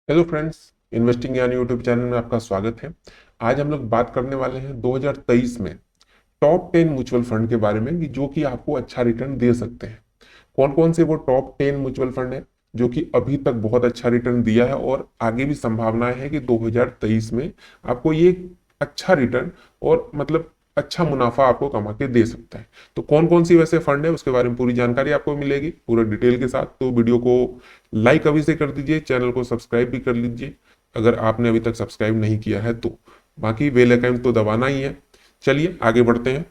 Hello friends, investing यानी YouTube channel में आपका स्वागत है। आज हम लोग बात करने वाले हैं 2023 में टॉप 10 म्यूचुअल फंड के बारे में कि जो कि आपको अच्छा रिटर्न दे सकते हैं। कौन कौन से वो टॉप 10 म्यूचुअल फंड है जो कि अभी तक बहुत अच्छा रिटर्न दिया है और आगे भी संभावनाएं है कि 2023 में आपको ये अच्छा रिटर्न और मतलब अच्छा मुनाफा आपको कमा के दे सकता है। तो कौन कौन सी वैसे फंड है उसके बारे में पूरी जानकारी आपको मिलेगी पूरे डिटेल के साथ। तो वीडियो को लाइक अभी से कर दीजिए, चैनल को सब्सक्राइब भी कर लीजिए अगर आपने अभी तक सब्सक्राइब नहीं किया है तो। बाकी बेल आइकन तो दबाना ही है। चलिए आगे बढ़ते हैं।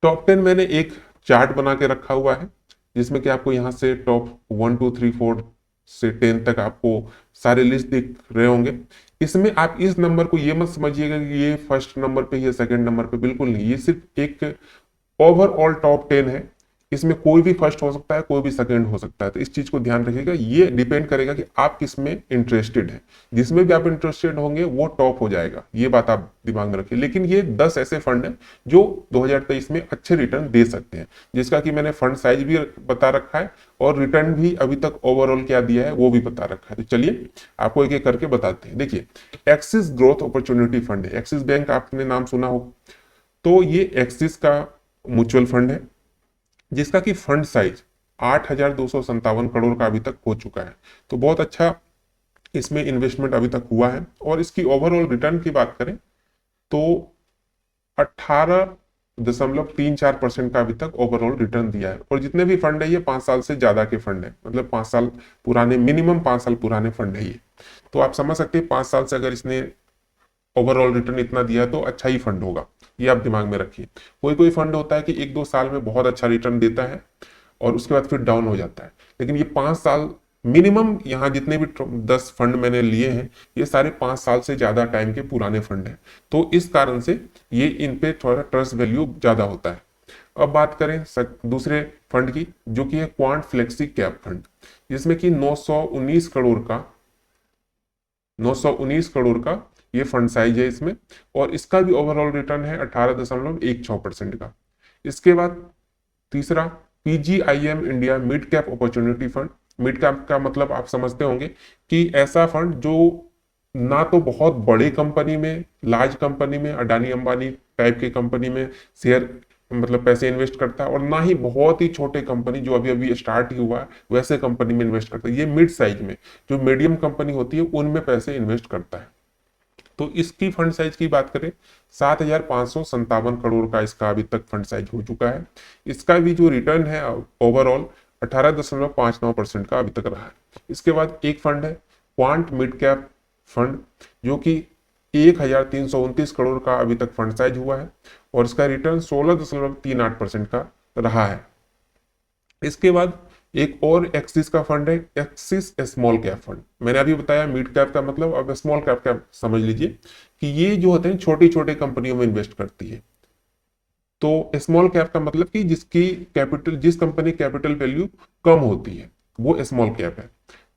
टॉप 10 मैंने एक चार्ट बना के रखा हुआ है जिसमें कि आपको यहाँ से टॉप 1 2 3 4 से 10 तक आपको सारे लिस्ट दिख रहे होंगे। इसमें आप इस नंबर को ये मत समझिएगा कि ये फर्स्ट नंबर पे या सेकंड नंबर पे, बिल्कुल नहीं। ये सिर्फ एक ओवरऑल टॉप 10 है। इसमें कोई भी फर्स्ट हो सकता है, कोई भी सेकंड हो सकता है, तो इस चीज को ध्यान रखिएगा। ये डिपेंड करेगा कि आप किस में इंटरेस्टेड हैं। जिसमें भी आप इंटरेस्टेड होंगे वो टॉप हो जाएगा, ये बात आप दिमाग में रखिए। लेकिन ये 10 ऐसे फंड हैं जो 2023 में अच्छे रिटर्न दे सकते हैं, जिसका कि मैंने फंड साइज भी बता रखा है और रिटर्न भी अभी तक ओवरऑल क्या दिया है वो भी बता रखा है। तो चलिए आपको एक एक करके बताते हैं। देखिए, एक्सिस ग्रोथ अपॉर्चुनिटी फंड है। एक्सिस बैंक आपने नाम सुना हो, तो ये एक्सिस का म्यूचुअल फंड है जिसका कि फंड साइज 8,257 करोड़ का अभी तक हो चुका है। तो बहुत अच्छा इसमें इन्वेस्टमेंट अभी तक हुआ है। और इसकी ओवरऑल रिटर्न की बात करें तो 18.34% का अभी तक ओवरऑल रिटर्न दिया है। और जितने भी फंड है ये 5 साल से ज्यादा के फंड है, मतलब 5 साल पुराने, मिनिमम 5 साल पुराने फंड है ये। तो आप समझ सकते हैं 5 साल से अगर इसने ओवरऑल रिटर्न इतना दिया है तो अच्छा ही फंड होगा, ये आप दिमाग में रखिए। कोई कोई फंड होता है कि 1 2 साल में बहुत अच्छा रिटर्न देता है और उसके बाद फिर डाउन हो जाता है, लेकिन ये 5 साल मिनिमम, यहाँ जितने भी 10 फंड मैंने लिए हैं ये सारे 5 साल से ज्यादा टाइम के पुराने फंड हैं। तो इस कारण से ये इन पे थोड़ा ट्रस्ट वैल्यू ज्यादा होता है। अब बात करें दूसरे फंड की, जो कि है क्वांट फ्लेक्सी कैप फंड, जिसमें कि 919 करोड़ का ये फंड साइज है इसमें। और इसका भी ओवरऑल रिटर्न है 18.16% का। इसके बाद तीसरा PGIM India mid cap opportunity fund. Mid cap का मतलब आप समझते होंगे कि ऐसा फंड जो ना तो बहुत बड़े कंपनी में, लार्ज कंपनी में, अडानी अंबानी टाइप के कंपनी में शेयर मतलब पैसे इन्वेस्ट करता है, और ना ही बहुत ही छोटे कंपनी जो अभी अभी स्टार्ट ही हुआ है वैसे कंपनी में इन्वेस्ट करता है। ये मिड साइज में जो मीडियम कंपनी होती है उनमें पैसे इन्वेस्ट करता है। तो इसकी फंड साइज की बात करें 7,557 करोड़ का इसका अभी तक फंड साइज हो चुका है। इसका भी जो रिटर्न है ओवरऑल 18.59% का अभी तक रहा है। इसके बाद एक फंड है क्वांट मिड कैप फंड, जो कि 1,329 करोड़ का अभी तक फंड साइज हुआ है और इसका रिटर्न 16.38% का रहा है। इसके बाद एक और एक्सिस का फंड है, एक्सिस स्मॉल कैप फंड। मैंने अभी बताया मिड कैप का मतलब, अब स्मॉल कैप का समझ लीजिए कि ये जो होते हैं छोटी छोटी कंपनियों में इन्वेस्ट करती है। तो स्मॉल कैप का मतलब कि जिस कंपनी कैपिटल वैल्यू कम होती है वो स्मॉल कैप है।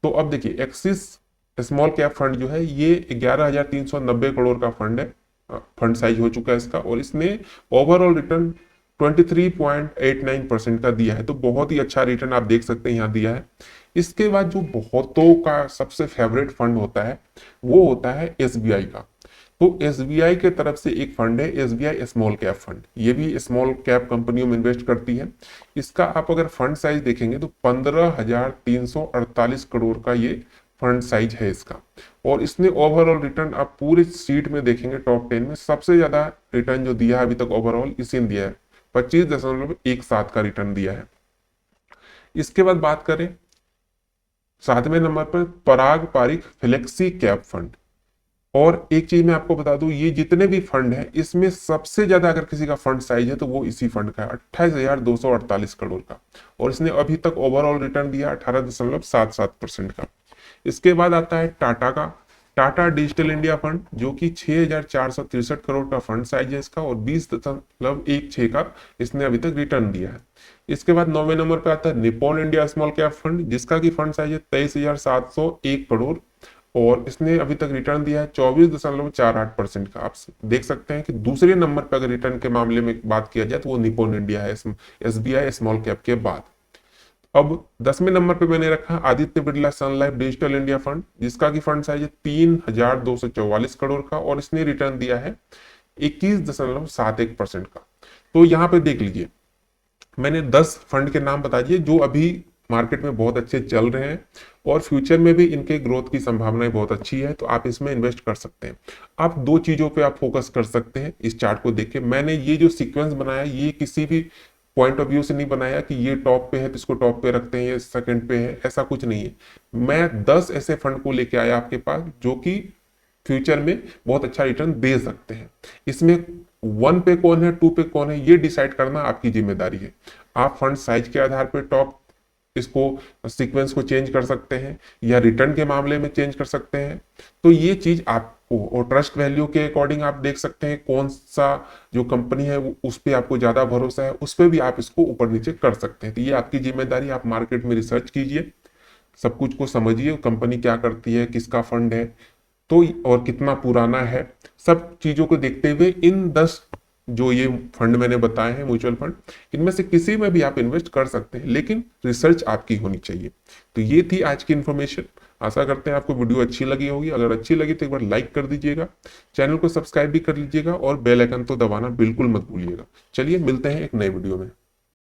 तो अब देखिए, एक्सिस स्मॉल कैप फंड जो है ये 11,390 करोड़ का फंड है। फंड साइज हो चुका है इसका, और इसने ओवरऑल रिटर्न 23.89% का दिया है। तो बहुत ही अच्छा रिटर्न आप देख सकते हैं यहाँ दिया है। इसके बाद जो बहुतों का सबसे फेवरेट फंड होता है वो होता है एसबीआई का। तो एसबीआई के तरफ से एक फंड है एसबीआई स्मॉल कैप फंड, ये भी स्मॉल कैप कंपनियों में इन्वेस्ट करती है। इसका आप अगर फंड साइज देखेंगे तो 15,348 करोड़ का ये फंड साइज है इसका। और इसने ओवरऑल रिटर्न आप पूरे सीट में देखेंगे टॉप 10 में सबसे ज्यादा रिटर्न जो दिया है अभी तक ओवरऑल इसी ने दिया है, 25.17 का रिटर्न दिया है। इसके बाद बात करें 7वें नंबर पर पराग पारिख फ्लेक्सी कैप फंड। और एक चीज मैं आपको बता दूं, ये जितने भी फंड है इसमें सबसे ज्यादा अगर किसी का फंड साइज है तो वो इसी फंड का है, 28,248 करोड़ का। और इसने अभी तक ओवरऑल रिटर्न दिया 18.77% का। इसके बाद आता है टाटा का, टाटा डिजिटल इंडिया फंड, जो कि 6,463 करोड़ का फंड साइज है इसका, और 20.16 का इसने अभी तक रिटर्न दिया है। इसके बाद 9वें नंबर पे आता है Nippon India small cap fund, जिसका की फंड साइज है 23,701 करोड़, और इसने अभी तक रिटर्न दिया है 24.48% का। आप देख सकते हैं कि दूसरे नंबर पर अगर रिटर्न के मामले में बात किया जाए तो वो निप्पॉन इंडिया है एसबीआई स्मॉल कैप के बाद। अब 10वें नंबर पे मैंने रखा आदित्य बिरला सन लाइफ डिजिटल इंडिया फंड, जिसका की फंड साइज है 3,244 करोड़ का और इसने रिटर्न दिया है 21.71% का। तो यहाँ पे देख लीजिए, मैंने 10 फंड के नाम बता दिए जो अभी मार्केट में बहुत अच्छे चल रहे हैं और फ्यूचर में भी इनके ग्रोथ की संभावनाएं बहुत अच्छी है, तो आप इसमें इन्वेस्ट कर सकते हैं। आप दो चीजों पे आप फोकस कर सकते हैं इस चार्ट को देख के। मैंने ये जो सीक्वेंस बनाया ये किसी भी पॉइंट ऑफ व्यू से नहीं बनाया कि ये टॉप पे है तो इसको टॉप पे रखते हैं, ये सेकंड पे है, ऐसा कुछ नहीं है। मैं 10 ऐसे फंड को लेके आया आपके पास जो कि फ्यूचर में बहुत अच्छा रिटर्न दे सकते हैं। इसमें 1 पे कौन है, 2 पे कौन है, ये डिसाइड करना आपकी जिम्मेदारी है। आप फंड साइज के आधार पे टॉप इसको सीक्वेंस को चेंज कर सकते हैं या रिटर्न के मामले में चेंज कर सकते हैं। तो ये चीज आपको, और ट्रस्ट वैल्यू के अकॉर्डिंग आप देख सकते हैं कौन सा जो कंपनी है उस पर आपको ज्यादा भरोसा है, उस पर भी आप इसको ऊपर नीचे कर सकते हैं। तो ये आपकी जिम्मेदारी, आप मार्केट में रिसर्च कीजिए, सब कुछ को समझिए, कंपनी क्या करती है, किसका फंड है तो और कितना पुराना है, सब चीजों को देखते हुए इन 10 जो ये फंड मैंने बताए हैं म्यूचुअल फंड, इनमें से किसी में भी आप इन्वेस्ट कर सकते हैं, लेकिन रिसर्च आपकी होनी चाहिए। तो ये थी आज की इन्फॉर्मेशन। आशा करते हैं आपको वीडियो अच्छी लगी होगी। अगर अच्छी लगी तो एक बार लाइक कर दीजिएगा, चैनल को सब्सक्राइब भी कर लीजिएगा और बेल आइकन तो दबाना बिल्कुल मत भूलिएगा। चलिए मिलते हैं एक नए वीडियो में।